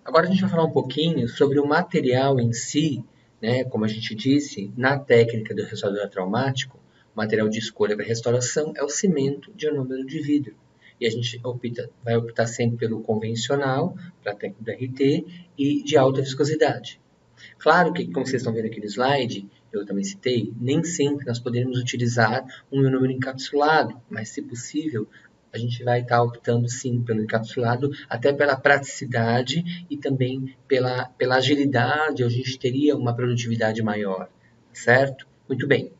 Agora a gente vai falar um pouquinho sobre o material em si, né? Como a gente disse, na técnica do restaurador traumático, o material de escolha para restauração é o cimento de ionômero de vidro. E a gente vai optar sempre pelo convencional, para a técnica do RT, e de alta viscosidade. Claro que, como vocês estão vendo aqui no slide, eu também citei, nem sempre nós podemos utilizar um ionômero encapsulado, mas se possível, a gente vai estar optando sim pelo encapsulado, até pela praticidade e também pela agilidade, a gente teria uma produtividade maior, certo? Muito bem.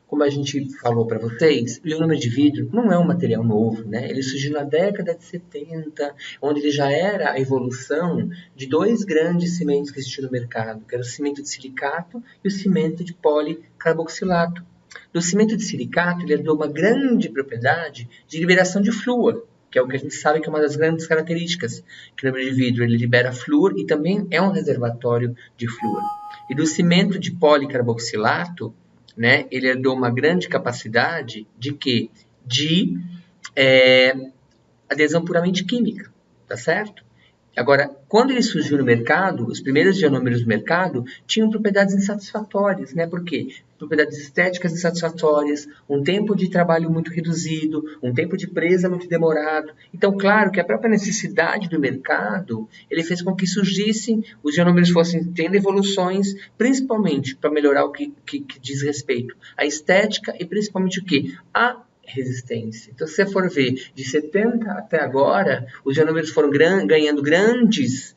Como a gente falou para vocês, o ionômero de vidro não é um material novo, né? Ele surgiu na década de 70, onde ele já era a evolução de dois grandes cimentos que existiam no mercado, que era o cimento de silicato e o cimento de policarboxilato. No cimento de silicato, ele herdou uma grande propriedade de liberação de flúor, que é o que a gente sabe que é uma das grandes características, que o ionômero de vidro ele libera flúor e também é um reservatório de flúor. E do cimento de policarboxilato, né, ele herdou uma grande capacidade de quê? De adesão puramente química, tá certo? Agora, quando ele surgiu no mercado, os primeiros ionômeros do mercado tinham propriedades insatisfatórias, né? Por quê? Propriedades estéticas insatisfatórias, um tempo de trabalho muito reduzido, um tempo de presa muito demorado. Então, claro que a própria necessidade do mercado, ele fez com que surgissem, os ionômeros fossem tendo evoluções, principalmente para melhorar o que diz respeito à estética e principalmente o que? A resistência. Então, se você for ver, de 70 até agora, os ionômeros foram ganhando grandes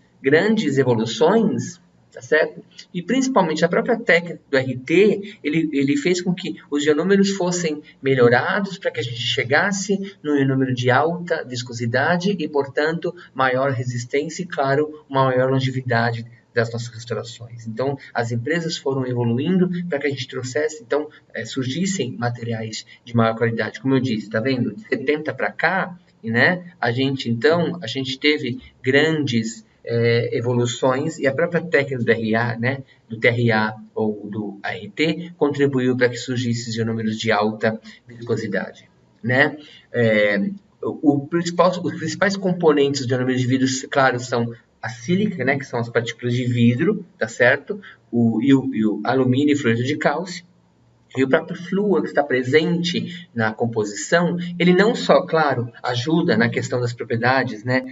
evoluções, tá certo? E principalmente a própria técnica do RT, ele fez com que os ionômeros fossem melhorados para que a gente chegasse no ionômero de alta viscosidade e, portanto, maior resistência e, claro, uma maior longevidade das nossas restaurações. Então, as empresas foram evoluindo para que a gente trouxesse, então, surgissem materiais de maior qualidade. Como eu disse, tá vendo? De 70 para cá, né, a gente teve grandes evoluções e a própria técnica do RA, né, do TRA ou do ART, contribuiu para que surgissem os ionômeros de alta viscosidade, né? Os principais componentes do ionômero de vidro, claro, são a sílica, né, que são as partículas de vidro, tá certo? O alumínio e fluoreto de cálcio. E o próprio flúor que está presente na composição, ele não só, claro, ajuda na questão das propriedades, né,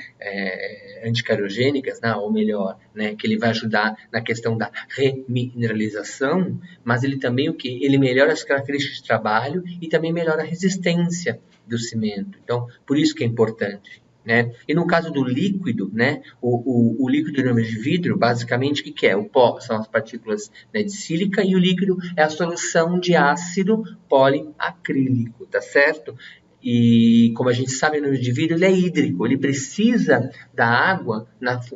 anticariogênicas, né, ou melhor, né, que ele vai ajudar na questão da remineralização, mas ele também ele melhora as características de trabalho e também melhora a resistência do cimento. Então, por isso que é importante. Né? E no caso do líquido, né, o líquido de ionômero de vidro, basicamente, o que é? O pó são as partículas, né, de sílica e o líquido é a solução de ácido poliacrílico, tá certo? E como a gente sabe, o ionômero de vidro ele é hídrico, ele precisa da água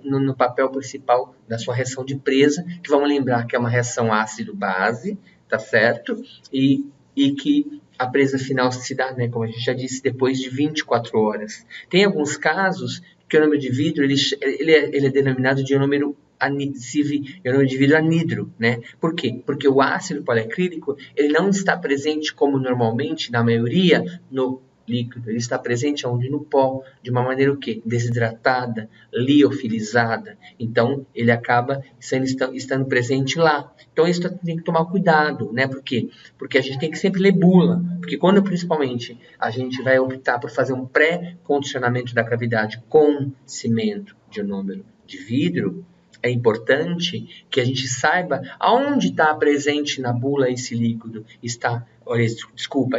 no papel principal da sua reação de presa, que vamos lembrar que é uma reação ácido-base, tá certo? E que a presa final se dá, né, como a gente já disse, depois de 24 horas. Tem alguns casos que o ionômero de vidro ele é denominado de ionômero de vidro anidro, né? Por quê? Porque o ácido poliacrílico ele não está presente como normalmente, na maioria, no líquido. Ele está presente onde? No pó, de uma maneira o quê? Desidratada, liofilizada. Então, ele acaba estando presente lá. Então, isso tem que tomar cuidado, né? Por quê? Porque a gente tem que sempre ler bula. Porque quando, principalmente, a gente vai optar por fazer um pré-condicionamento da cavidade com cimento de ionômero de vidro, é importante que a gente saiba aonde está presente na bula esse líquido.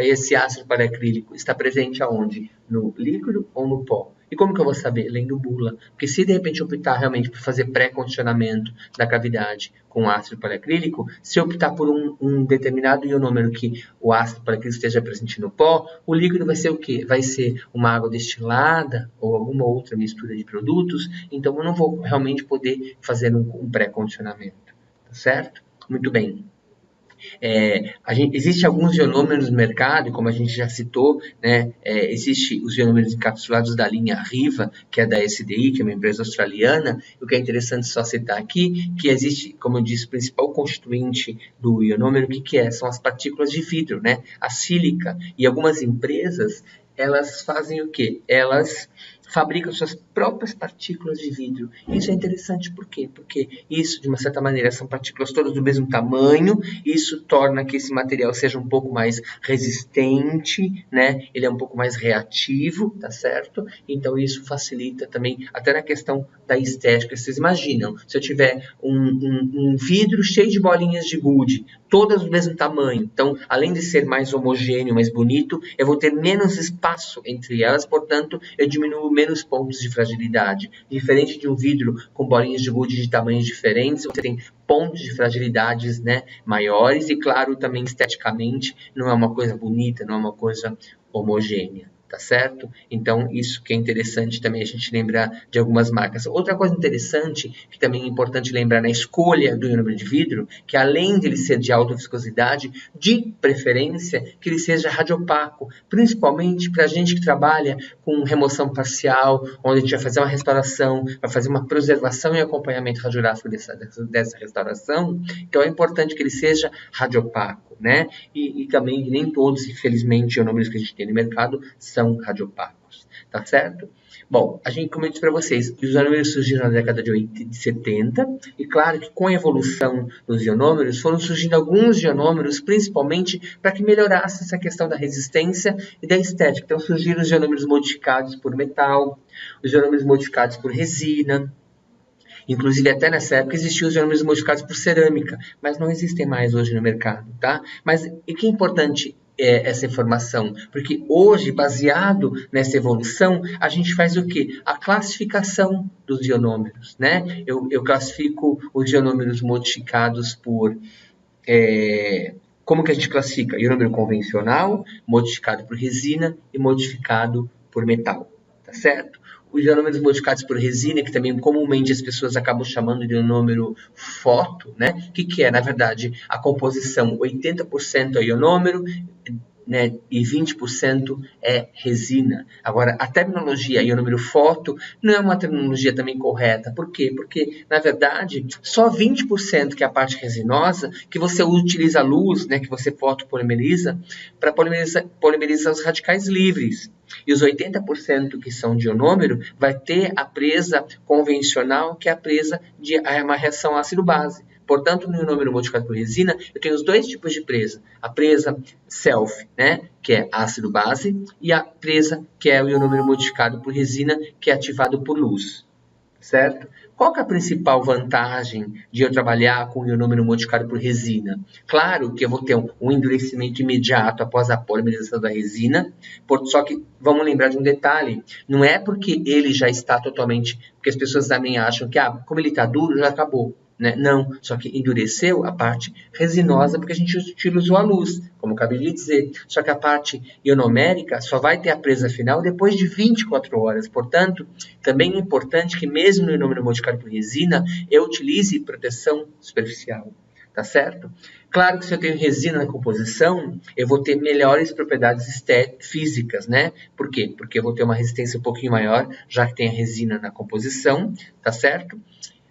Esse ácido paraacrílico está presente aonde? No líquido ou no pó? E como que eu vou saber? Lendo bula. Porque se de repente eu optar realmente por fazer pré-condicionamento da cavidade com ácido poliacrílico, se eu optar por um determinado ionômero que o ácido poliacrílico esteja presente no pó, o líquido vai ser o quê? Vai ser uma água destilada ou alguma outra mistura de produtos, então eu não vou realmente poder fazer um pré-condicionamento, tá certo? Muito bem. Existe alguns ionômeros no mercado, como a gente já citou, né? Existe os ionômeros encapsulados da linha Riva, que é da SDI, que é uma empresa australiana. O que é interessante só citar aqui, que existe, como eu disse, o principal constituinte do ionômero, o que é? São as partículas de vidro, né? A sílica. E algumas empresas, elas fazem o quê? Elas fabrica suas próprias partículas de vidro. Isso é interessante por quê? Porque isso, de uma certa maneira, são partículas todas do mesmo tamanho, isso torna que esse material seja um pouco mais resistente, né? Ele é um pouco mais reativo, tá certo? Então isso facilita também, até na questão da estética. Vocês imaginam, se eu tiver um vidro cheio de bolinhas de gude, todas do mesmo tamanho, então, além de ser mais homogêneo, mais bonito, eu vou ter menos espaço entre elas, portanto, eu diminuo menos pontos de fragilidade. Diferente de um vidro com bolinhas de gude de tamanhos diferentes, você tem pontos de fragilidades, né, maiores e, claro, também esteticamente não é uma coisa bonita, não é uma coisa homogênea. Tá certo? Então, isso que é interessante também a gente lembrar de algumas marcas. Outra coisa interessante, que também é importante lembrar na escolha do ionômero de vidro, que além de ele ser de alta viscosidade, de preferência que ele seja radiopaco, principalmente para a gente que trabalha com remoção parcial, onde a gente vai fazer uma restauração, vai fazer uma preservação e acompanhamento radiográfico dessa restauração. Então, é importante que ele seja radiopaco, né? E também nem todos, infelizmente, ionômeros que a gente tem no mercado são radiopacos, tá certo? Bom, a gente, como eu disse para vocês, os ionômeros surgiram na década de 70 e claro que com a evolução dos ionômeros foram surgindo alguns ionômeros, principalmente para que melhorasse essa questão da resistência e da estética. Então surgiram os ionômeros modificados por metal, os ionômeros modificados por resina. Inclusive, até nessa época existiam os ionômeros modificados por cerâmica, mas não existem mais hoje no mercado, tá? Mas e que é importante essa informação? Porque hoje, baseado nessa evolução, a gente faz o quê? A classificação dos ionômeros, né? Eu classifico os ionômeros modificados por... como que a gente classifica? Ionômero convencional, modificado por resina e modificado por metal, tá certo? Os ionômeros modificados por resina, que também comumente as pessoas acabam chamando de ionômero foto, né? Que é, na verdade, a composição 80% é ionômero, né, e 20% é resina. Agora, a terminologia ionômero foto não é uma terminologia também correta. Por quê? Porque, na verdade, só 20% que é a parte resinosa, que você utiliza a luz, né, que você fotopolimeriza, para polimerizar os radicais livres. E os 80% que são de ionômero vai ter a presa convencional, que é a presa de uma reação ácido-base. Portanto, no ionômero modificado por resina, eu tenho os dois tipos de presa. A presa self, né, que é ácido-base, e a presa que é o ionômero modificado por resina, que é ativado por luz. Certo? Qual que é a principal vantagem de eu trabalhar com o ionômero modificado por resina? Claro que eu vou ter um endurecimento imediato após a polimerização da resina, só que vamos lembrar de um detalhe, não é porque ele já está totalmente, porque as pessoas também acham que, como ele está duro, já acabou. Né? Não, só que endureceu a parte resinosa porque a gente utilizou a luz, como eu acabei de dizer. Só que a parte ionomérica só vai ter a presa final depois de 24 horas. Portanto, também é importante que mesmo no ionômero modificado por resina, eu utilize proteção superficial. Tá certo? Claro que se eu tenho resina na composição, eu vou ter melhores propriedades físicas, né? Por quê? Porque eu vou ter uma resistência um pouquinho maior, já que tem a resina na composição, tá certo?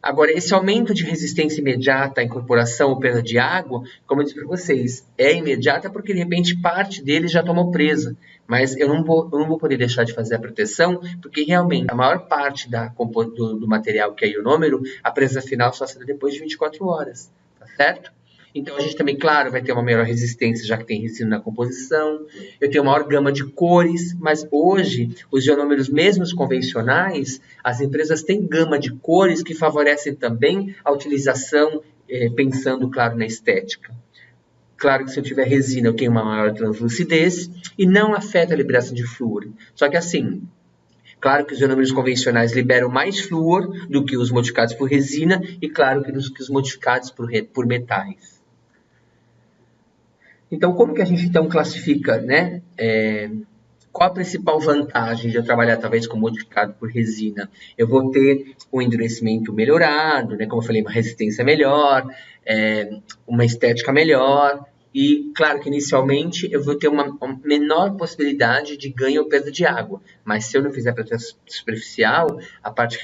Agora, esse aumento de resistência imediata à incorporação ou perda de água, como eu disse para vocês, é imediata porque, de repente, parte dele já tomou presa. Mas eu não vou poder deixar de fazer a proteção, porque, realmente, a maior parte do material que é ionômero, a presa final só será depois de 24 horas. Tá certo? Então, a gente também, claro, vai ter uma maior resistência, já que tem resina na composição. Eu tenho uma maior gama de cores, mas hoje, os ionômeros mesmos convencionais, as empresas têm gama de cores que favorecem também a utilização, pensando, claro, na estética. Claro que se eu tiver resina, eu tenho uma maior translucidez e não afeta a liberação de flúor. Só que assim... Claro que os ionômeros convencionais liberam mais flúor do que os modificados por resina e, claro, que os modificados por metais. Então, como que a gente então classifica, né? Qual a principal vantagem de eu trabalhar talvez com modificado por resina? Eu vou ter um endurecimento melhorado, né? Como eu falei, uma resistência melhor, uma estética melhor. E, claro que inicialmente eu vou ter uma menor possibilidade de ganho ou perda de água. Mas se eu não fizer proteção superficial, a parte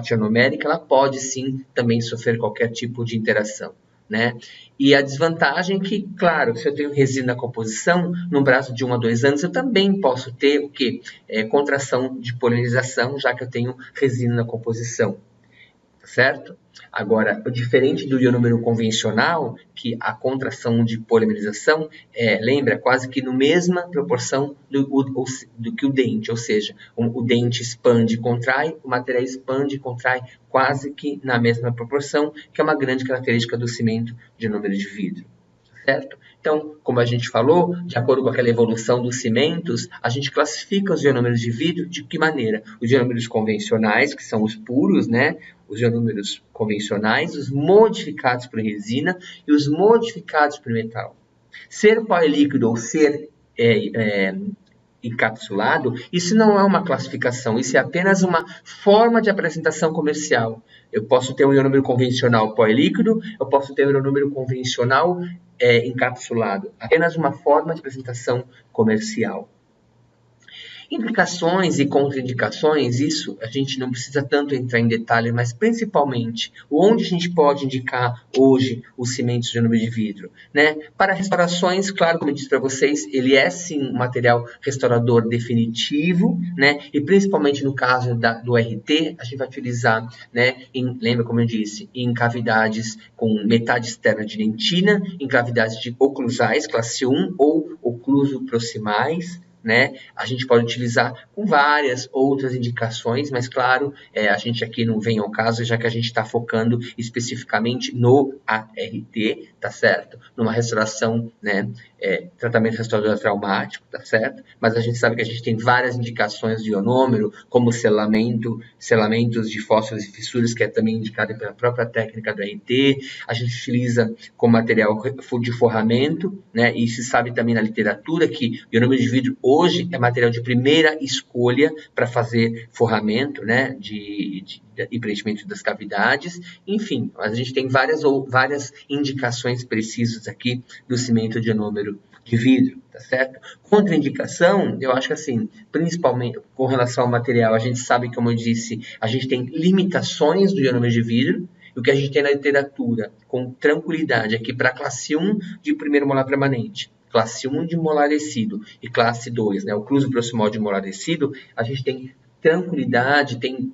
ionomérica, ela pode sim também sofrer qualquer tipo de interação. né? E a desvantagem é que, claro, se eu tenho resina na composição, num prazo de 1 a 2 anos, eu também posso ter o quê? Contração de polinização, já que eu tenho resina na composição, certo? Agora, diferente do ionômero convencional, que a contração de polimerização lembra quase que na mesma proporção do que o dente, ou seja, o dente expande e contrai, o material expande e contrai quase que na mesma proporção, que é uma grande característica do cimento de ionômero de vidro. Certo? Então, como a gente falou, de acordo com aquela evolução dos cimentos, a gente classifica os ionômeros de vidro de que maneira? Os ionômeros convencionais, que são os puros, né? Os ionômeros convencionais, os modificados por resina e os modificados por metal. Ser pó líquido ou ser encapsulado, isso não é uma classificação, isso é apenas uma forma de apresentação comercial. Eu posso ter um ionômero convencional pó líquido, eu posso ter um ionômero convencional encapsulado. Apenas uma forma de apresentação comercial. Indicações e contraindicações, isso a gente não precisa tanto entrar em detalhe, mas principalmente onde a gente pode indicar hoje os cimentos de ionômero de vidro, né? Para restaurações, claro, como eu disse para vocês, ele é sim um material restaurador definitivo, né? E principalmente no caso do RT, a gente vai utilizar, né? Lembra como eu disse, em cavidades com metade externa de dentina, em cavidades de oclusais, classe 1 ou ocluso-proximais, né? A gente pode utilizar com várias outras indicações, mas claro, a gente aqui não vem ao caso, já que a gente está focando especificamente no ART, tá certo? Numa restauração, né? Tratamento restaurador traumático, tá certo? Mas a gente sabe que a gente tem várias indicações de ionômero, como selamentos de fósforos e fissuras, que é também indicado pela própria técnica do ART. A gente utiliza como material de forramento, né? E se sabe também na literatura que o ionômero de vidro hoje é material de primeira escolha para fazer forramento, né, e preenchimento das cavidades. Enfim, a gente tem várias indicações precisas aqui do cimento de ionômero de vidro, tá certo? Contraindicação, eu acho que assim, principalmente com relação ao material, a gente sabe, como eu disse, a gente tem limitações do ionômero de vidro. O que a gente tem na literatura, com tranquilidade, aqui para a classe 1 de primeiro molar permanente, classe 1 de molar descido e classe 2, né, o ocluso proximal de molar descido, a gente tem tranquilidade, tem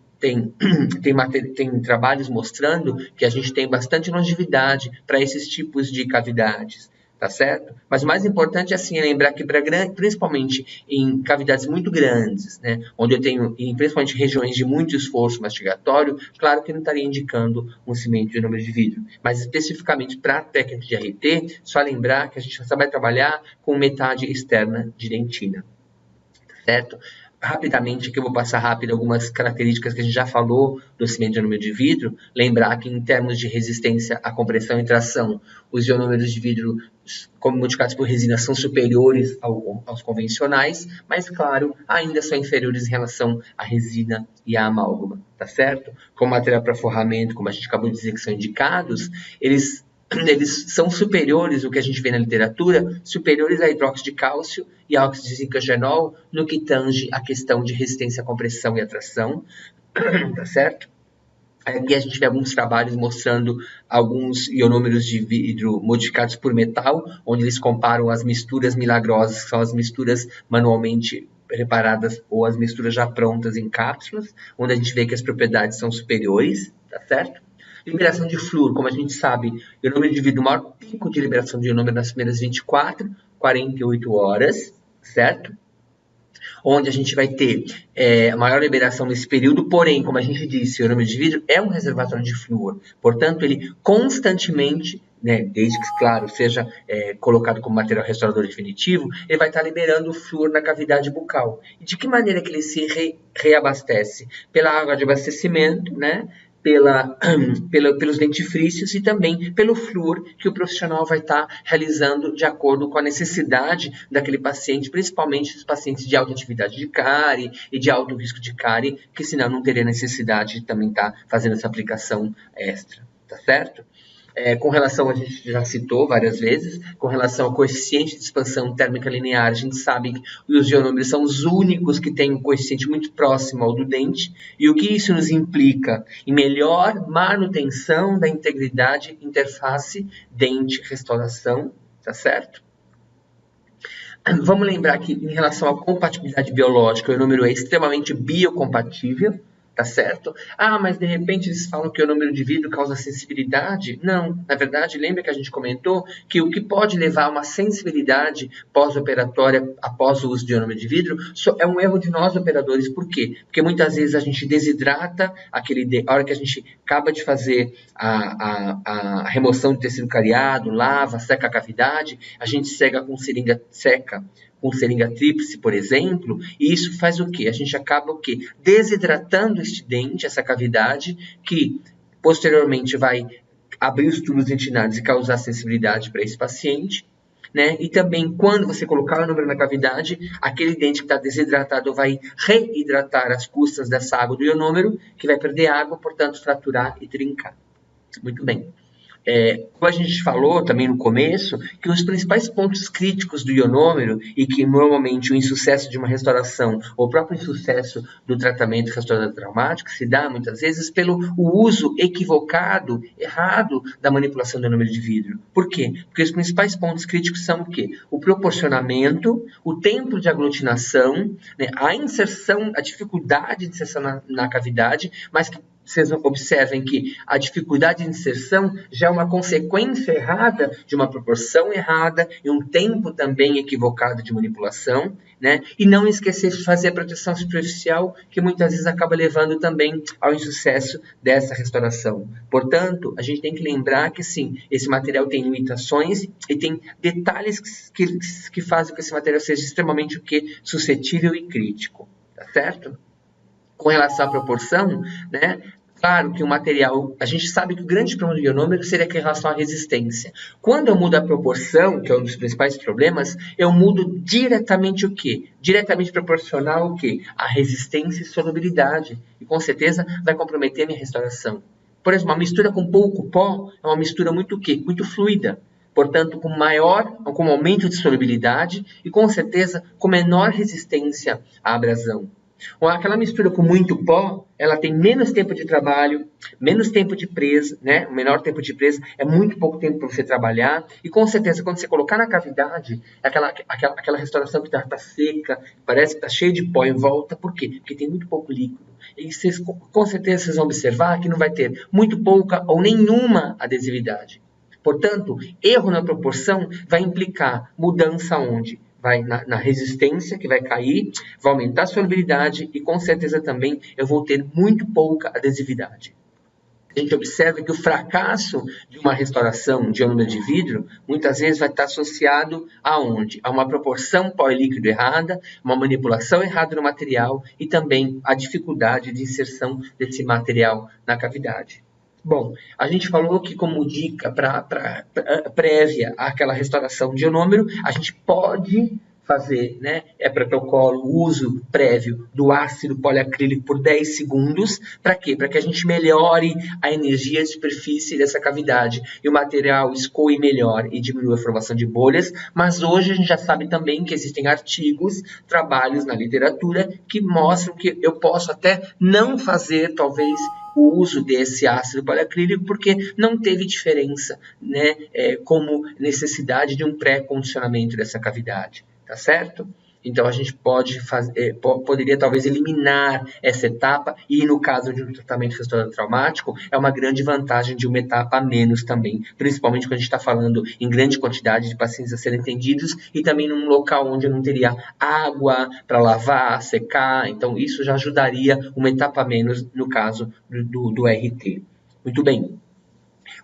trabalhos mostrando que a gente tem bastante longevidade para esses tipos de cavidades, tá certo? Mas o mais importante assim, é lembrar que principalmente em cavidades muito grandes, né, onde eu tenho, principalmente regiões de muito esforço mastigatório, claro que não estaria indicando um cimento de ionômero de vidro, mas especificamente para a técnica de RT, só lembrar que a gente só vai trabalhar com metade externa de dentina, tá certo? Rapidamente, aqui eu vou passar rápido algumas características que a gente já falou do cimento de ionômero de vidro. Lembrar que em termos de resistência à compressão e tração, os ionômeros de vidro, como modificados por resina, são superiores aos convencionais, mas, claro, ainda são inferiores em relação à resina e à amálgama, tá certo? Como material para forramento, como a gente acabou de dizer que são indicados, eles são superiores, o que a gente vê na literatura, superiores a hidróxido de cálcio e a óxido de zincangenol no que tange a questão de resistência à compressão e à tração, tá certo? Aqui a gente vê alguns trabalhos mostrando alguns ionômeros de vidro modificados por metal, onde eles comparam as misturas milagrosas, que são as misturas manualmente preparadas ou as misturas já prontas em cápsulas, onde a gente vê que as propriedades são superiores, tá certo? Liberação de flúor, como a gente sabe, ionômero de vidro, o maior pico de liberação de ionômero nas primeiras 24, 48 horas, certo? Onde a gente vai ter a maior liberação nesse período, porém, como a gente disse, o ionômero de vidro é um reservatório de flúor, portanto, ele constantemente, né, desde que, claro, seja colocado como material restaurador definitivo, ele vai estar liberando o flúor na cavidade bucal. E de que maneira que ele se reabastece? Pela água de abastecimento, né? Pelos dentifrícios e também pelo flúor que o profissional vai estar realizando de acordo com a necessidade daquele paciente, principalmente os pacientes de alta atividade de cárie e de alto risco de cárie, que senão não teria necessidade de também estar fazendo essa aplicação extra, tá certo? Com relação, a gente já citou várias vezes, com relação ao coeficiente de expansão térmica linear, a gente sabe que os ionômeros são os únicos que têm um coeficiente muito próximo ao do dente, e o que isso nos implica? Em melhor manutenção da integridade interface dente-restauração, tá certo? Vamos lembrar que, em relação à compatibilidade biológica, o ionômero é extremamente biocompatível, tá certo? Mas de repente eles falam que o ionômero de vidro causa sensibilidade. Não, na verdade, lembra que a gente comentou que o que pode levar a uma sensibilidade pós-operatória após o uso de ionômero de vidro é um erro de nós operadores. Por quê? Porque muitas vezes a gente desidrata a hora que a gente acaba de fazer a remoção do tecido cariado, lava, seca a cavidade, a gente seca com seringa tríplice, por exemplo, e isso faz o quê? A gente acaba o quê? Desidratando este dente, essa cavidade, que posteriormente vai abrir os túbulos dentinários e causar sensibilidade para esse paciente, né? E também, quando você colocar o ionômero na cavidade, aquele dente que está desidratado vai reidratar as custas dessa água do ionômero, que vai perder água, portanto, fraturar e trincar. Muito bem. Como a gente falou também no começo, que os principais pontos críticos do ionômero e que normalmente o insucesso de uma restauração ou o próprio insucesso do tratamento restaurador traumático se dá muitas vezes pelo uso equivocado, errado da manipulação do ionômero de vidro. Por quê? Porque os principais pontos críticos são o quê? O proporcionamento, o tempo de aglutinação, né, a inserção, a dificuldade de inserção na cavidade, mas que vocês observem que a dificuldade de inserção já é uma consequência errada de uma proporção errada e um tempo também equivocado de manipulação, né? E não esquecer de fazer a proteção superficial, que muitas vezes acaba levando também ao insucesso dessa restauração. Portanto, a gente tem que lembrar que, sim, esse material tem limitações e tem detalhes que fazem com que esse material seja extremamente o quê? Suscetível e crítico, tá certo? Com relação à proporção, né? Claro que o material, a gente sabe que o grande problema do ionômero seria com relação à resistência. Quando eu mudo a proporção, que é um dos principais problemas, eu mudo diretamente o quê? Diretamente proporcional ao quê? A resistência e solubilidade. E com certeza vai comprometer a minha restauração. Por exemplo, uma mistura com pouco pó é uma mistura muito o quê? Muito fluida. Portanto, com aumento de solubilidade e com certeza com menor resistência à abrasão. Ou aquela mistura com muito pó, ela tem menos tempo de trabalho, menos tempo de presa, né? O menor tempo de presa é muito pouco tempo para você trabalhar. E com certeza, quando você colocar na cavidade, aquela restauração que está seca, parece que está cheia de pó em volta. Por quê? Porque tem muito pouco líquido. E com certeza vocês vão observar que não vai ter muito pouca ou nenhuma adesividade. Portanto, erro na proporção vai implicar mudança onde? Vai na resistência, que vai cair, vai aumentar a solubilidade e com certeza também eu vou ter muito pouca adesividade. A gente observa que o fracasso de uma restauração de ionômero de vidro muitas vezes vai estar associado aonde? A uma proporção pó-líquido errada, uma manipulação errada no material e também a dificuldade de inserção desse material na cavidade. Bom, a gente falou que como dica prévia àquela restauração de ionômero, a gente pode fazer, né, protocolo, uso prévio do ácido poliacrílico por 10 segundos. Para quê? Para que a gente melhore a energia de superfície dessa cavidade e o material escoe melhor e diminua a formação de bolhas. Mas hoje a gente já sabe também que existem artigos, trabalhos na literatura que mostram que eu posso até não fazer, talvez, o uso desse ácido poliacrílico porque não teve diferença, né, como necessidade de um pré-condicionamento dessa cavidade, tá certo? Então a gente poderia talvez eliminar essa etapa e no caso de um tratamento restaurador traumático é uma grande vantagem de uma etapa a menos também, principalmente quando a gente está falando em grande quantidade de pacientes a serem atendidos e também num local onde eu não teria água para lavar, secar, então isso já ajudaria uma etapa a menos no caso do RT. Muito bem.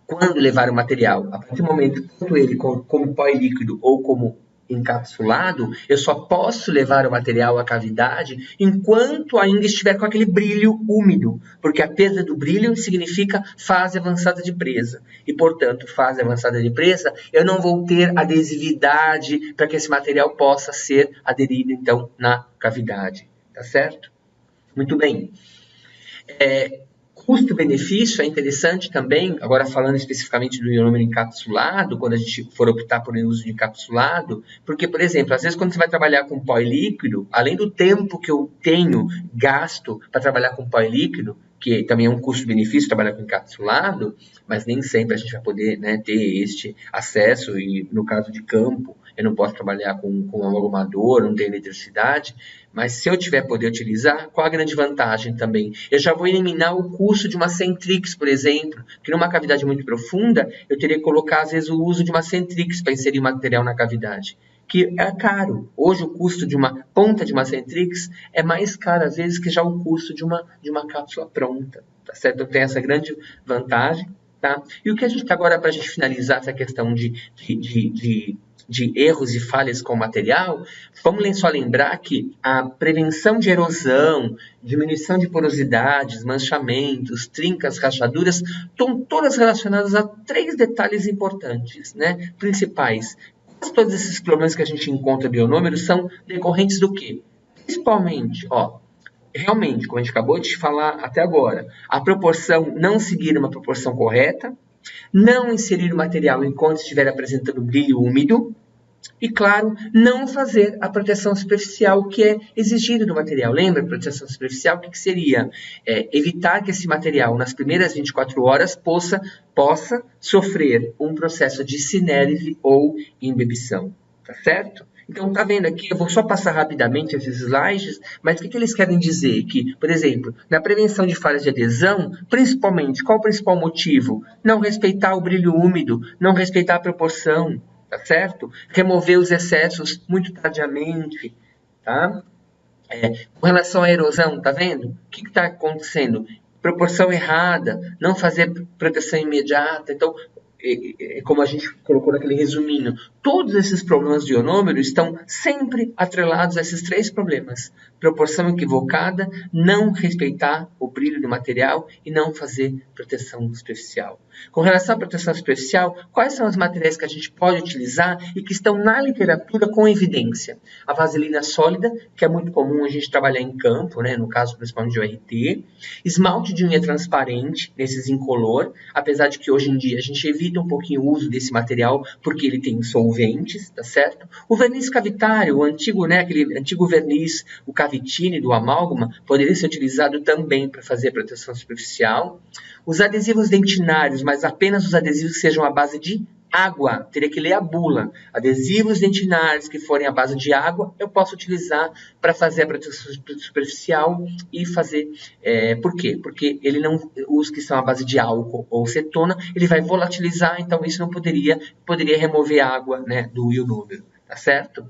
Quando levar o material, a partir do momento, tanto ele como pó líquido ou como encapsulado, eu só posso levar o material à cavidade enquanto ainda estiver com aquele brilho úmido, porque a perda do brilho significa fase avançada de presa. E, portanto, fase avançada de presa, eu não vou ter adesividade para que esse material possa ser aderido, então, na cavidade. Tá certo? Muito bem. Custo-benefício é interessante também, agora falando especificamente do ionômero encapsulado, quando a gente for optar por uso de encapsulado, porque, por exemplo, às vezes quando você vai trabalhar com pó e líquido, além do tempo que eu tenho gasto para trabalhar com pó e líquido, que também é um custo-benefício trabalhar com encapsulado, mas nem sempre a gente vai poder, né, ter este acesso, e no caso de campo, eu não posso trabalhar com um amalgamador, não tenho eletricidade, mas se eu tiver poder utilizar, qual a grande vantagem também? Eu já vou eliminar o custo de uma Centrix, por exemplo, que numa cavidade muito profunda, eu teria que colocar, às vezes, o uso de uma Centrix para inserir material na cavidade, que é caro. Hoje o custo de uma ponta de uma Centrix é mais caro, às vezes, que já o custo de uma cápsula pronta, tá certo? Então tem essa grande vantagem, tá? E o que a gente agora, para a gente finalizar essa questão de erros e falhas com o material, vamos só lembrar que a prevenção de erosão, diminuição de porosidades, manchamentos, trincas, rachaduras, estão todas relacionadas a 3 detalhes importantes, né, principais. Todos esses problemas que a gente encontra de ionômero são decorrentes do quê? Principalmente, realmente, como a gente acabou de falar até agora, a proporção não seguir uma proporção correta, não inserir o material enquanto estiver apresentando brilho úmido e, claro, não fazer a proteção superficial que é exigida do material. Lembra? Proteção superficial, o que seria? Evitar que esse material, nas primeiras 24 horas, possa sofrer um processo de cinérese ou imbibição. Tá certo? Então, tá vendo aqui, eu vou só passar rapidamente esses slides, mas o que eles querem dizer? Que, por exemplo, na prevenção de falhas de adesão, principalmente, qual o principal motivo? Não respeitar o brilho úmido, não respeitar a proporção, tá certo? Remover os excessos muito tardiamente, tá? Com relação à erosão, tá vendo? O que está acontecendo? Proporção errada, não fazer proteção imediata. Então, como a gente colocou naquele resuminho, todos esses problemas de ionômero estão sempre atrelados a esses 3 problemas. Proporção equivocada, não respeitar o brilho do material e não fazer proteção superficial. Com relação à proteção superficial, quais são os materiais que a gente pode utilizar e que estão na literatura com evidência? A vaselina sólida, que é muito comum a gente trabalhar em campo, né, no caso principalmente de ORT. Esmalte de unha transparente, nesses incolor, apesar de que hoje em dia a gente evita um pouquinho o uso desse material porque ele tem solventes, tá certo? O verniz cavitário, o antigo, né, aquele antigo verniz, o Cavitine do amálgama, poderia ser utilizado também para fazer a proteção superficial. Os adesivos dentinários, mas apenas os adesivos que sejam à base de água, teria que ler a bula. Adesivos dentinários que forem à base de água, eu posso utilizar para fazer a proteção superficial e fazer... por quê? Porque ele não, os que são à base de álcool ou cetona, ele vai volatilizar, então isso não poderia remover água, né, do ionômero. Tá certo?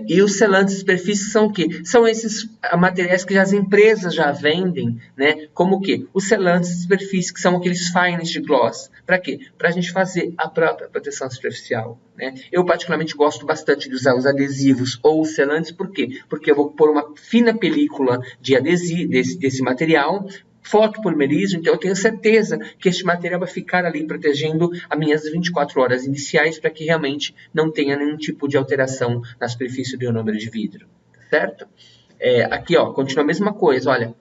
E os selantes de superfície são o quê? São esses materiais que as empresas já vendem, né? Como o quê? Os selantes de superfície, que são aqueles fines de gloss. Para quê? Para a gente fazer a própria proteção superficial, né? Eu particularmente gosto bastante de usar os adesivos ou os selantes, por quê? Porque eu vou pôr uma fina película de adesivo, desse material, fotopolimerismo, então eu tenho certeza que este material vai ficar ali protegendo as minhas 24 horas iniciais para que realmente não tenha nenhum tipo de alteração na superfície do ionômero de vidro, certo? Aqui, continua a mesma coisa, olha,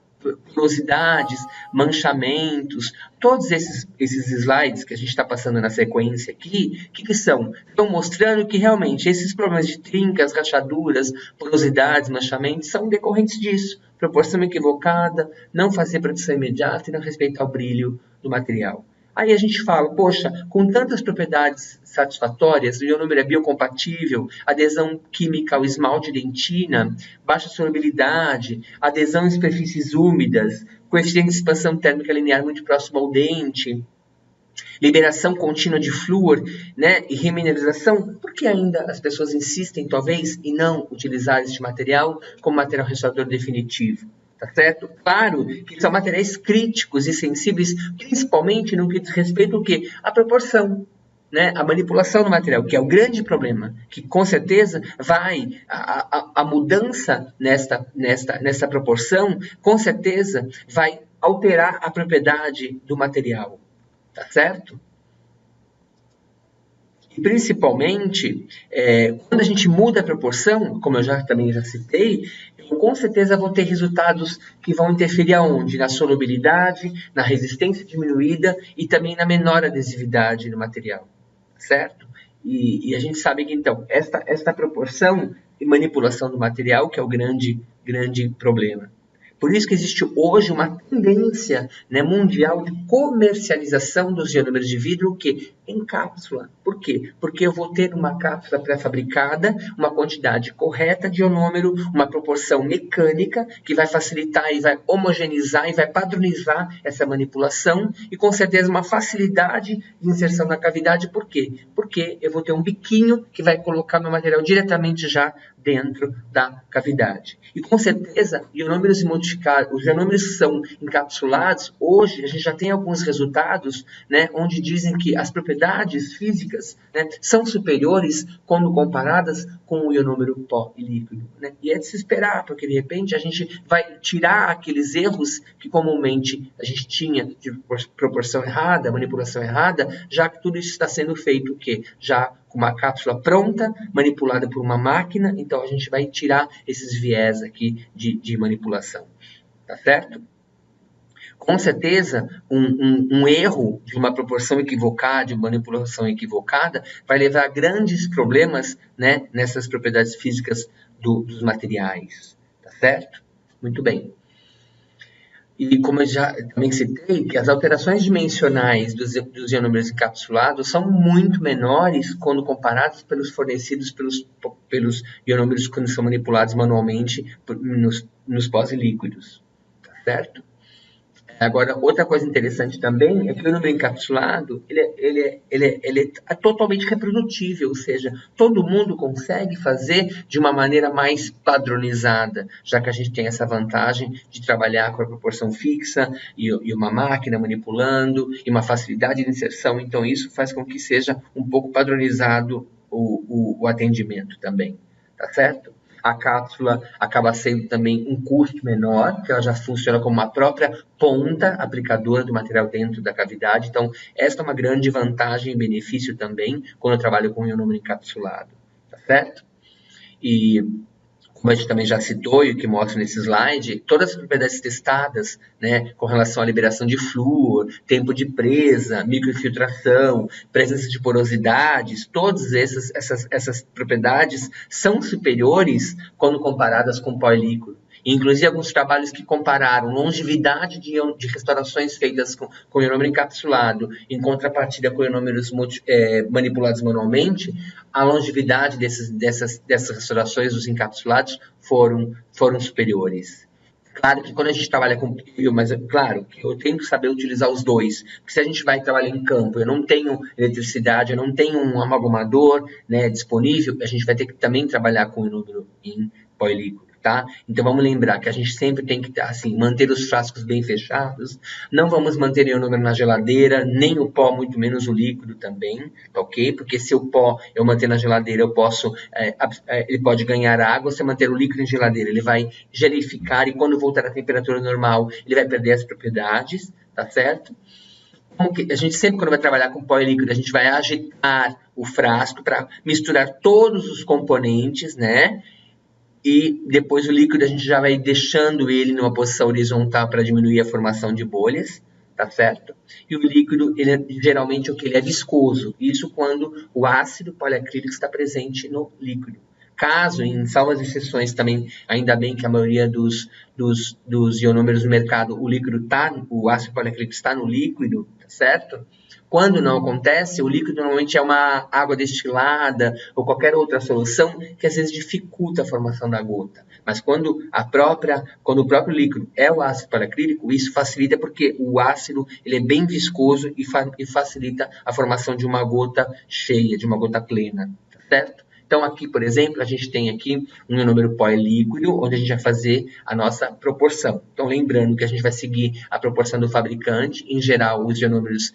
porosidades, manchamentos, todos esses slides que a gente está passando na sequência aqui, o que são? Estão mostrando que realmente esses problemas de trincas, rachaduras, porosidades, manchamentos são decorrentes disso. Proporção equivocada, não fazer proteção imediata e não respeitar o brilho do material. Aí a gente fala, poxa, com tantas propriedades satisfatórias, o ionômero é biocompatível, adesão química ao esmalte de dentina, baixa solubilidade, adesão em superfícies úmidas, coeficiente de expansão térmica linear muito próximo ao dente, liberação contínua de flúor, né, e remineralização. Por que ainda as pessoas insistem, talvez, em não utilizar este material como material restaurador definitivo? Tá certo? Claro que são materiais críticos e sensíveis, principalmente no que diz respeito ao quê? À proporção, né? A manipulação do material, que é o grande problema, que com certeza vai, a mudança nessa proporção, com certeza vai alterar a propriedade do material, tá certo? E principalmente, quando a gente muda a proporção, como eu também já citei, eu com certeza vou ter resultados que vão interferir aonde? Na solubilidade, na resistência diminuída e também na menor adesividade do material, certo? E a gente sabe que, então, esta proporção e manipulação do material que é o grande problema. Por isso que existe hoje uma tendência, né, mundial de comercialização dos ionômeros de vidro, que em cápsula. Por quê? Porque eu vou ter uma cápsula pré-fabricada, uma quantidade correta de ionômero, uma proporção mecânica que vai facilitar e vai homogeneizar e vai padronizar essa manipulação e com certeza uma facilidade de inserção na cavidade. Por quê? Porque eu vou ter um biquinho que vai colocar meu material diretamente já dentro da cavidade. E com certeza, ionômeros modificados, os ionômeros são encapsulados. Hoje a gente já tem alguns resultados, né, onde dizem que as propriedades físicas, né, são superiores quando comparadas com o ionômero pó e líquido, né? E é de se esperar, porque de repente a gente vai tirar aqueles erros que comumente a gente tinha de proporção errada, manipulação errada, já que tudo isso está sendo feito o quê? Já com uma cápsula pronta, manipulada por uma máquina, então a gente vai tirar esses viés aqui de manipulação, tá certo? Com certeza, um erro de uma proporção equivocada, de manipulação equivocada, vai levar a grandes problemas, né, nessas propriedades físicas dos materiais, tá certo? Muito bem. E como eu já também citei, que as alterações dimensionais dos ionômeros encapsulados são muito menores quando comparados pelos fornecidos pelos ionômeros quando são manipulados manualmente nos pós-líquidos, tá certo? Agora, outra coisa interessante também é que o ionômero encapsulado ele é totalmente reprodutível, ou seja, todo mundo consegue fazer de uma maneira mais padronizada, já que a gente tem essa vantagem de trabalhar com a proporção fixa e uma máquina manipulando e uma facilidade de inserção. Então, isso faz com que seja um pouco padronizado o atendimento também, tá certo? A cápsula acaba sendo também um custo menor, que ela já funciona como uma própria ponta aplicadora do material dentro da cavidade. Então, esta é uma grande vantagem e benefício também quando eu trabalho com ionômero encapsulado, tá certo? E como a gente também já citou e o que mostra nesse slide, todas as propriedades testadas, né, com relação à liberação de flúor, tempo de presa, microinfiltração, presença de porosidades, todas essas propriedades são superiores quando comparadas com pó e líquido. Inclusive, alguns trabalhos que compararam longevidade de restaurações feitas com ionômero encapsulado em contrapartida com ionômeros manipulados manualmente, a longevidade dessas restaurações dos encapsulados foram superiores. Claro que quando a gente trabalha com pneu, mas é claro que eu tenho que saber utilizar os dois. Porque se a gente vai trabalhar em campo, eu não tenho eletricidade, eu não tenho um amalgamador, né, disponível, a gente vai ter que também trabalhar com o ionômero em pó e líquido. Tá? Então vamos lembrar que a gente sempre tem que assim, manter os frascos bem fechados, não vamos manter o ionômero na geladeira, nem o pó, muito menos o líquido também, tá, ok? Porque se o pó eu manter na geladeira, ele pode ganhar água. Se eu manter o líquido em geladeira, ele vai gelificar e quando voltar à temperatura normal, ele vai perder as propriedades, tá certo? A gente sempre, quando vai trabalhar com pó e líquido, a gente vai agitar o frasco para misturar todos os componentes, né? E depois o líquido a gente já vai deixando ele numa posição horizontal para diminuir a formação de bolhas, tá certo? E o líquido, geralmente o que ele é viscoso, isso quando o ácido poliacrílico está presente no líquido. Caso, em salvas exceções também, ainda bem que a maioria dos ionômeros no mercado, o ácido poliacrílico está no líquido, tá certo? Quando não acontece, o líquido normalmente é uma água destilada ou qualquer outra solução que às vezes dificulta a formação da gota. Mas quando o próprio líquido é o ácido poliacrílico, isso facilita porque o ácido ele é bem viscoso e facilita a formação de uma gota cheia, de uma gota plena, tá certo? Então, aqui, por exemplo, a gente tem aqui um ionômero pó líquido, onde a gente vai fazer a nossa proporção. Então, lembrando que a gente vai seguir a proporção do fabricante. Em geral, os ionômeros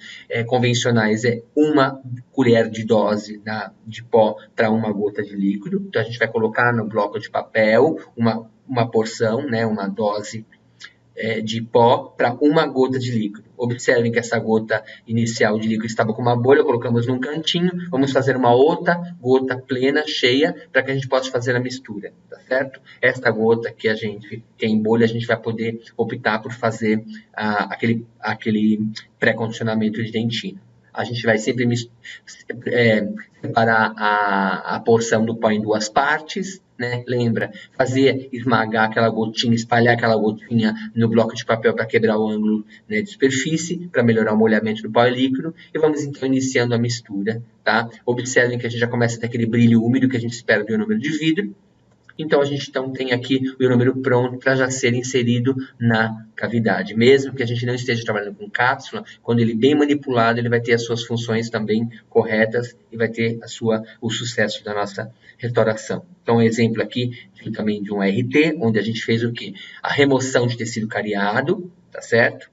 convencionais é 1 colher de dose de pó para 1 gota de líquido. Então, a gente vai colocar no bloco de papel uma porção, né, uma dose de pó para 1 gota de líquido. Observem que essa gota inicial de líquido estava com uma bolha, colocamos num cantinho, vamos fazer uma outra gota plena, cheia, para que a gente possa fazer a mistura, tá certo? Esta gota que a gente tem bolha, a gente vai poder optar por fazer aquele pré-condicionamento de dentina. A gente vai sempre separar a porção do pó em duas partes, né? Lembra, esmagar aquela gotinha, espalhar aquela gotinha no bloco de papel para quebrar o ângulo, né, de superfície, para melhorar o molhamento do pó líquido. E vamos então iniciando a mistura, tá? Observem que a gente já começa a ter aquele brilho úmido que a gente espera do ionômero de vidro. Então, a gente tem aqui o ionômero pronto para já ser inserido na cavidade. Mesmo que a gente não esteja trabalhando com cápsula, quando ele bem manipulado, ele vai ter as suas funções também corretas e vai ter o sucesso da nossa restauração. Então, um exemplo aqui também de um RT, onde a gente fez o quê? A remoção de tecido cariado, tá certo?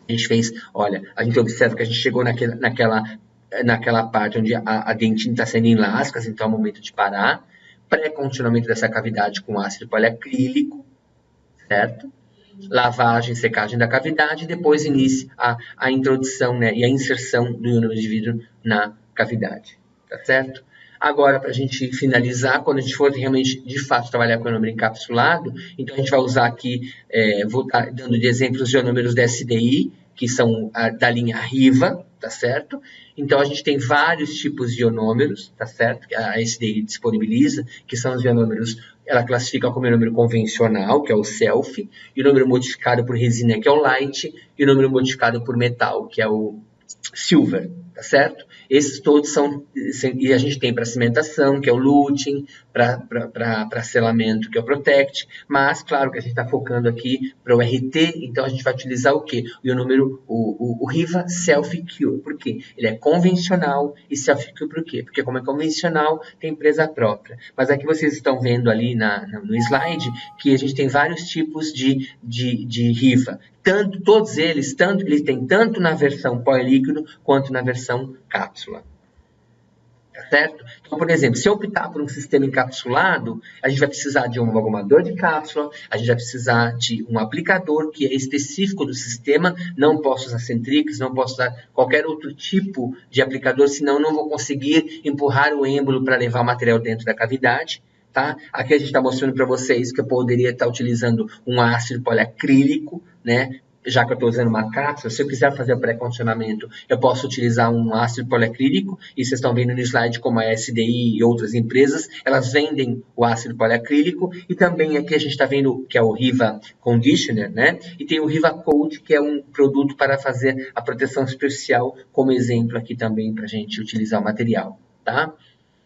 A gente fez, olha, a gente observa que a gente chegou naquela parte onde a dentina está saindo em lascas, então é o momento de parar. Pré-continuamento dessa cavidade com ácido poliacrílico, certo? Lavagem, secagem da cavidade, e depois inicia a introdução, né, e a inserção do ionômero de vidro na cavidade, tá certo? Agora, para a gente finalizar, quando a gente for realmente, de fato, trabalhar com o ionômero encapsulado, então a gente vai usar aqui, vou estar dando de exemplos os ionômeros da SDI, que são da linha Riva, tá certo? Então, a gente tem vários tipos de ionômeros, tá certo? Que a SDI disponibiliza, que são os ionômeros, ela classifica como ionômero convencional, que é o self, ionômero modificado por resina, que é o light, e ionômero modificado por metal, que é o silver, tá certo? Esses todos são, e a gente tem para cimentação, que é o luting, para selamento, que é o protect, mas claro que a gente está focando aqui para o RT, então a gente vai utilizar o quê? O ionômero, o Riva Self Cure, por quê? Ele é convencional e Self Cure por quê? Porque como é convencional, tem empresa própria. Mas aqui vocês estão vendo ali no slide que a gente tem vários tipos de Riva. Todos eles têm tanto na versão pó líquido quanto na versão cápsula. Tá certo? Então, por exemplo, se eu optar por um sistema encapsulado, a gente vai precisar de um amalgamador de cápsula, a gente vai precisar de um aplicador que é específico do sistema, não posso usar Centrix, não posso usar qualquer outro tipo de aplicador, senão não vou conseguir empurrar o êmbolo para levar o material dentro da cavidade. Tá? Aqui a gente está mostrando para vocês que eu poderia estar utilizando um ácido poliacrílico, né? Já que eu estou usando uma cápsula, se eu quiser fazer o pré-condicionamento, eu posso utilizar um ácido poliacrílico, e vocês estão vendo no slide como a SDI e outras empresas, elas vendem o ácido poliacrílico, e também aqui a gente está vendo que é o Riva Conditioner, né? E tem o Riva Coat, que é um produto para fazer a proteção superficial, como exemplo aqui também para a gente utilizar o material, tá?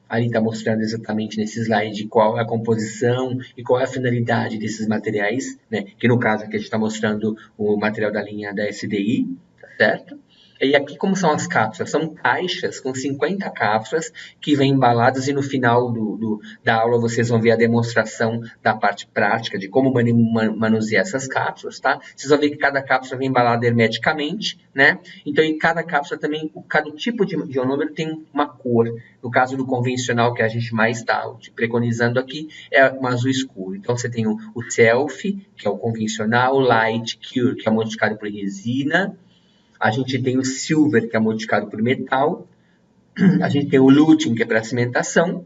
Ali está mostrando exatamente nesse slide qual é a composição e qual é a finalidade desses materiais, né? Que no caso aqui a gente está mostrando o material da linha da SDI, tá certo? E aqui como são as cápsulas? São caixas com 50 cápsulas que vêm embaladas e no final da aula vocês vão ver a demonstração da parte prática de como manusear essas cápsulas, tá? Vocês vão ver que cada cápsula vem embalada hermeticamente, né? Então, em cada cápsula também, cada tipo de ionômero tem uma cor. No caso do convencional, que a gente mais está preconizando aqui, é um azul escuro. Então, você tem o Self, que é o convencional, o Light Cure, que é modificado por resina. A gente tem o Silver, que é modificado por metal. A gente tem o Luting, que é para cimentação.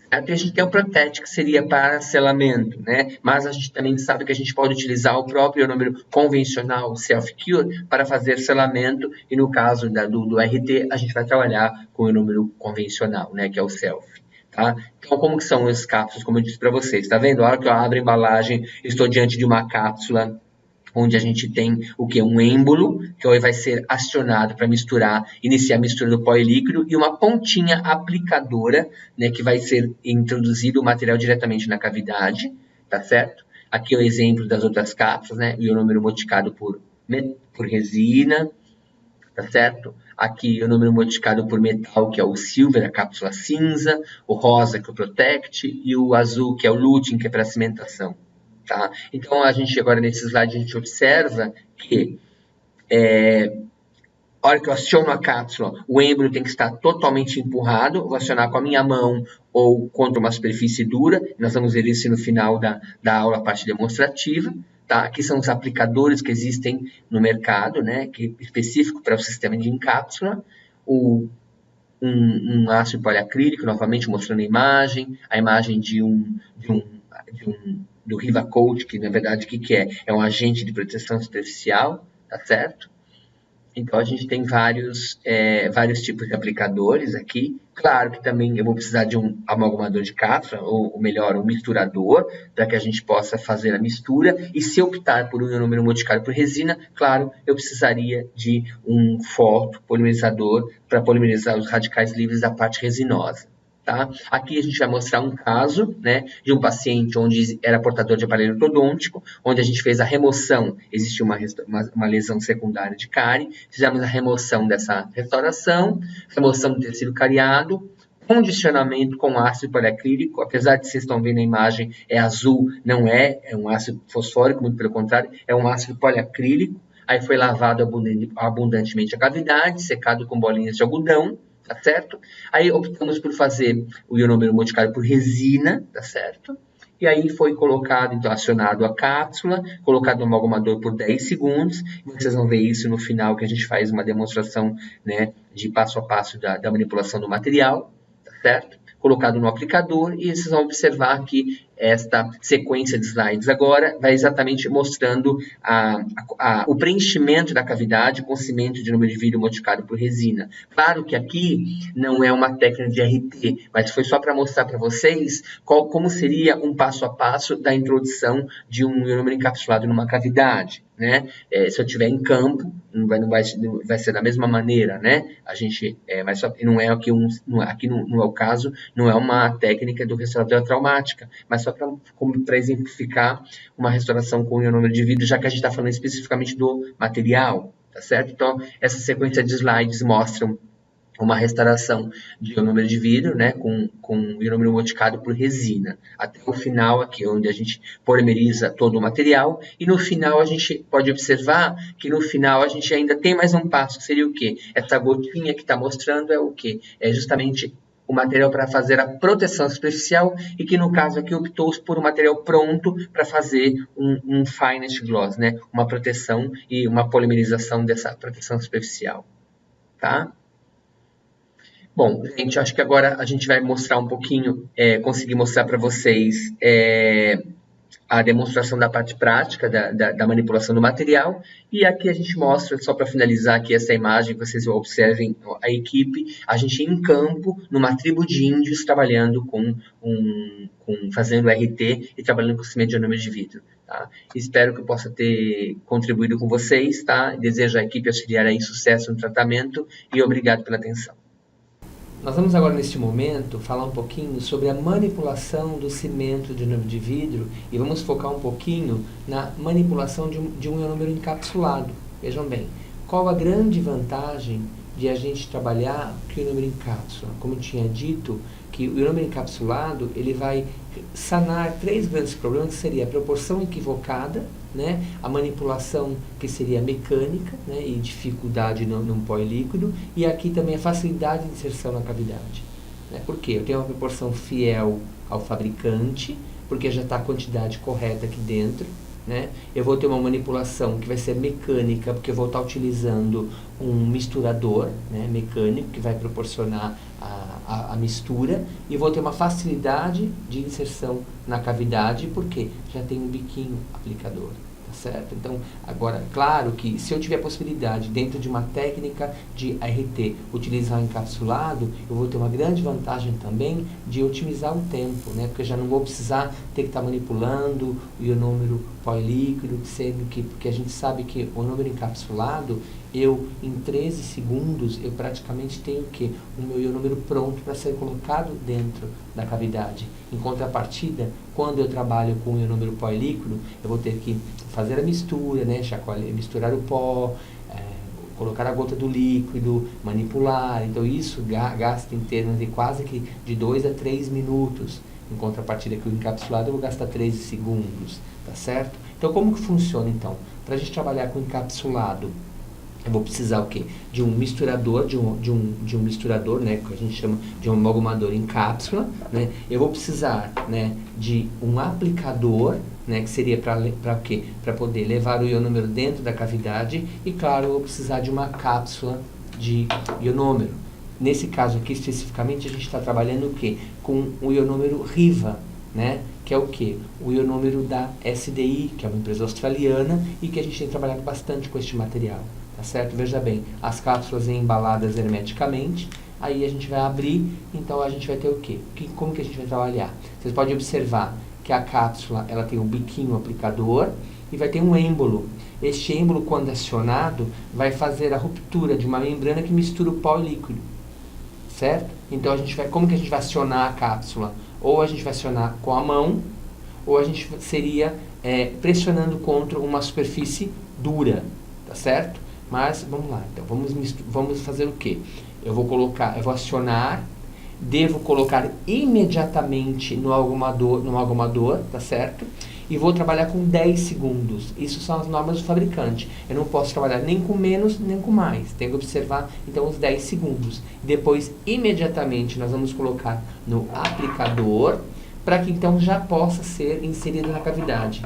E a gente tem o Protect, que seria para selamento, né? Mas a gente também sabe que a gente pode utilizar o próprio ionômero convencional, Self-Cure, para fazer selamento. E no caso do RT, a gente vai trabalhar com o ionômero convencional, né? Que é o Self. Tá? Então, como que são as cápsulas, como eu disse para vocês? Tá vendo? A hora que eu abro a embalagem, estou diante de uma cápsula onde a gente tem o que? Um êmbolo, que vai ser acionado para iniciar a mistura do pó e líquido, e uma pontinha aplicadora, né, que vai ser introduzido o material diretamente na cavidade, tá certo? Aqui é o exemplo das outras cápsulas, né, o ionômero modificado por resina, tá certo? Aqui o ionômero modificado por metal, que é o Silver, a cápsula cinza, o rosa, que é o Protect, e o azul, que é o Luting, que é para cimentação. Tá? Então, a gente agora nesse slide, a gente observa que a hora que eu aciono a cápsula, o êmbolo tem que estar totalmente empurrado, vou acionar com a minha mão ou contra uma superfície dura, nós vamos ver isso no final da aula, a parte demonstrativa, tá? Aqui são os aplicadores que existem no mercado, né? Que é específico para o sistema de encápsula. Um ácido poliacrílico, novamente mostrando a imagem do Rivacoat, que na verdade o que é? É um agente de proteção superficial, tá certo? Então, a gente tem vários tipos de aplicadores aqui. Claro que também eu vou precisar de um amalgamador de cápsula, ou melhor, um misturador, para que a gente possa fazer a mistura. E se eu optar por um ionômero modificado por resina, claro, eu precisaria de um fotopolimerizador para polimerizar os radicais livres da parte resinosa. Tá? Aqui a gente vai mostrar um caso, né, de um paciente onde era portador de aparelho ortodôntico, onde a gente fez a remoção, existiu uma lesão secundária de cárie, fizemos a remoção dessa restauração, remoção do tecido cariado, condicionamento com ácido poliacrílico, apesar de vocês estão vendo a imagem, é azul, não é um ácido fosfórico, muito pelo contrário, é um ácido poliacrílico, aí foi lavado abundantemente a cavidade, secado com bolinhas de algodão, tá certo? Aí optamos por fazer o ionômero modificado por resina, tá certo? E aí foi colocado, então, acionado a cápsula, colocado no amalgamador por 10 segundos. Vocês vão ver isso no final, que a gente faz uma demonstração, né, de passo a passo da manipulação do material, tá certo? Colocado no aplicador, e vocês vão observar que esta sequência de slides agora vai exatamente mostrando o preenchimento da cavidade com cimento de número de vidro modificado por resina. Claro que aqui não é uma técnica de RT, mas foi só para mostrar para vocês como seria um passo a passo da introdução de um ionômero encapsulado numa cavidade. Né? Se eu estiver em campo, não vai ser da mesma maneira, né? A gente, mas só, não é aqui aqui não é o caso, não é uma técnica do restaurador traumática, mas só para exemplificar uma restauração com ionômero de vidro, já que a gente está falando especificamente do material, tá certo? Então, essa sequência de slides mostram uma restauração de ionômero de vidro, né, com ionômero modificado por resina, até o final aqui, onde a gente polimeriza todo o material, e no final a gente pode observar que no final a gente ainda tem mais um passo, que seria o quê? Essa gotinha que está mostrando é o quê? É justamente o material para fazer a proteção superficial, e que no caso aqui optou por um material pronto para fazer um finest gloss, né, uma proteção e uma polimerização dessa proteção superficial, tá? Bom, gente, acho que agora a gente vai mostrar um pouquinho, conseguir mostrar para vocês a demonstração da parte prática da manipulação do material. E aqui a gente mostra, só para finalizar aqui essa imagem, que vocês observem a equipe, a gente em campo, numa tribo de índios, trabalhando fazendo RT e trabalhando com cimento de ionômero de vidro. Tá? Espero que eu possa ter contribuído com vocês, tá? Desejo à equipe auxiliar aí sucesso no tratamento e obrigado pela atenção. Nós vamos agora, neste momento, falar um pouquinho sobre a manipulação do cimento de ionômero de vidro e vamos focar um pouquinho na manipulação de um ionômero encapsulado. Vejam bem, qual a grande vantagem de a gente trabalhar com o ionômero em cápsula? Como eu tinha dito, que o ionômero encapsulado ele vai sanar 3 grandes problemas, que seria a proporção equivocada, né, a manipulação que seria mecânica, né, e dificuldade num pó líquido, e aqui também a facilidade de inserção na cavidade. Né? Por quê? Eu tenho uma proporção fiel ao fabricante, porque já está a quantidade correta aqui dentro. Né? Eu vou ter uma manipulação que vai ser mecânica, porque eu vou estar utilizando um misturador, né, mecânico, que vai proporcionar a mistura, e vou ter uma facilidade de inserção na cavidade, porque já tem um biquinho aplicador. Certo? Então, agora, claro que se eu tiver a possibilidade, dentro de uma técnica de RT, utilizar um encapsulado, eu vou ter uma grande vantagem também de otimizar o tempo, né? Porque eu já não vou precisar ter que estar manipulando o ionômero polilíquido, sendo que, porque a gente sabe que o ionômero encapsulado, em 13 segundos, eu praticamente tenho o quê? O meu ionômero pronto para ser colocado dentro da cavidade. Em contrapartida, quando eu trabalho com o ionômero polilíquido, eu vou ter que fazer a mistura, né? Misturar o pó, colocar a gota do líquido, manipular. Então isso gasta em termos de quase que de 2 a 3 minutos. Em contrapartida que o encapsulado eu vou gastar 13 segundos, tá certo? Então como que funciona então? Para a gente trabalhar com encapsulado, eu vou precisar o quê? De um misturador, de um misturador, né, que a gente chama de um amalgamador em cápsula, né? Eu vou precisar, né, de um aplicador, né, que seria para o quê? Para poder levar o ionômero dentro da cavidade e, claro, eu vou precisar de uma cápsula de ionômero. Nesse caso aqui, especificamente, a gente está trabalhando o quê? Com o ionômero Riva, né, que é o quê? O ionômero da SDI, que é uma empresa australiana e que a gente tem trabalhado bastante com este material, tá certo? Veja bem, as cápsulas embaladas hermeticamente, aí a gente vai abrir, então a gente vai ter o quê? Como que a gente vai trabalhar? Vocês podem observar que a cápsula ela tem um biquinho aplicador e vai ter um êmbolo. Este êmbolo, quando acionado, vai fazer a ruptura de uma membrana que mistura o pó e líquido, certo? Então a gente vai, como que a gente vai acionar a cápsula? Ou a gente vai acionar com a mão, ou a gente seria pressionando contra uma superfície dura, tá certo? Mas vamos lá, então vamos fazer o quê? Eu vou acionar, devo colocar imediatamente no algumador, tá certo? E vou trabalhar com 10 segundos. Isso são as normas do fabricante. Eu não posso trabalhar nem com menos, nem com mais. Tenho que observar, então, os 10 segundos. Depois, imediatamente, nós vamos colocar no aplicador, para que, então, já possa ser inserido na cavidade.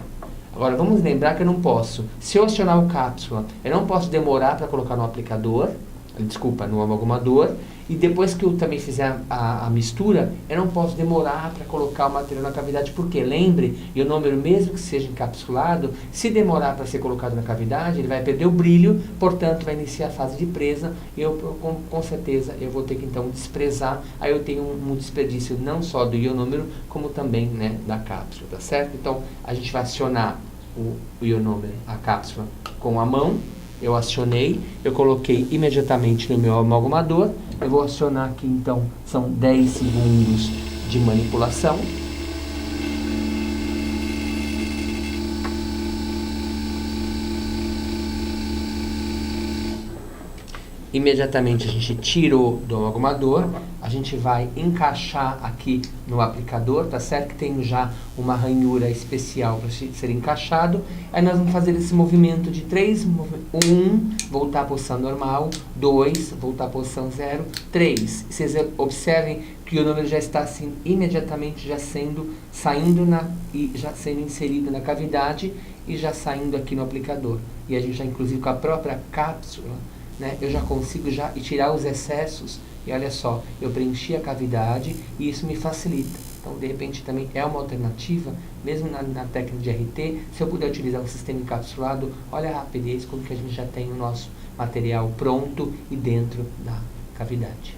Agora, vamos lembrar que eu não posso, se eu acionar o cápsula, eu não posso demorar para colocar no aplicador, no amalgamador, e depois que eu também fizer a mistura, eu não posso demorar para colocar o material na cavidade, porque lembre, e o ionômero, mesmo que seja encapsulado, se demorar para ser colocado na cavidade, ele vai perder o brilho, portanto vai iniciar a fase de presa, e com certeza eu vou ter que então desprezar, aí eu tenho um desperdício não só do ionômero, como também, né, da cápsula, tá certo? Então a gente vai acionar o ionômero, a cápsula, com a mão. Eu acionei, eu coloquei imediatamente no meu amalgamador. Eu vou acionar aqui, então, são 10 segundos de manipulação. Imediatamente a gente tirou do amalgamador, a gente vai encaixar aqui no aplicador, tá certo? Que tem já uma ranhura especial para ser encaixado. Aí nós vamos fazer esse movimento de 3, 1, voltar à posição normal, 2, voltar à posição 0, 3. Vocês observem que o número já está assim, imediatamente já sendo inserido na cavidade e já saindo aqui no aplicador. E a gente já, inclusive, com a própria cápsula, né, eu já consigo tirar os excessos e olha só, eu preenchi a cavidade e isso me facilita. Então, de repente, também é uma alternativa, mesmo na técnica de RT, se eu puder utilizar o sistema encapsulado, olha a rapidez como que a gente já tem o nosso material pronto e dentro da cavidade.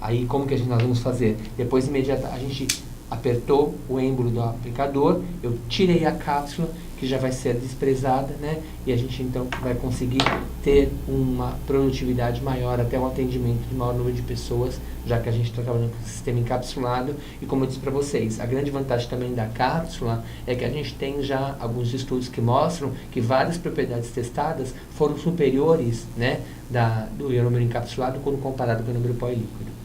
Aí, como que nós vamos fazer? Depois, a gente apertou o êmbolo do aplicador, eu tirei a cápsula, que já vai ser desprezada, né? E a gente então vai conseguir ter uma produtividade maior, até um atendimento de maior número de pessoas, já que a gente está trabalhando com o sistema encapsulado. E como eu disse para vocês, a grande vantagem também da cápsula é que a gente tem já alguns estudos que mostram que várias propriedades testadas foram superiores, né, do ionômero encapsulado quando comparado com o ionômero pó e líquido.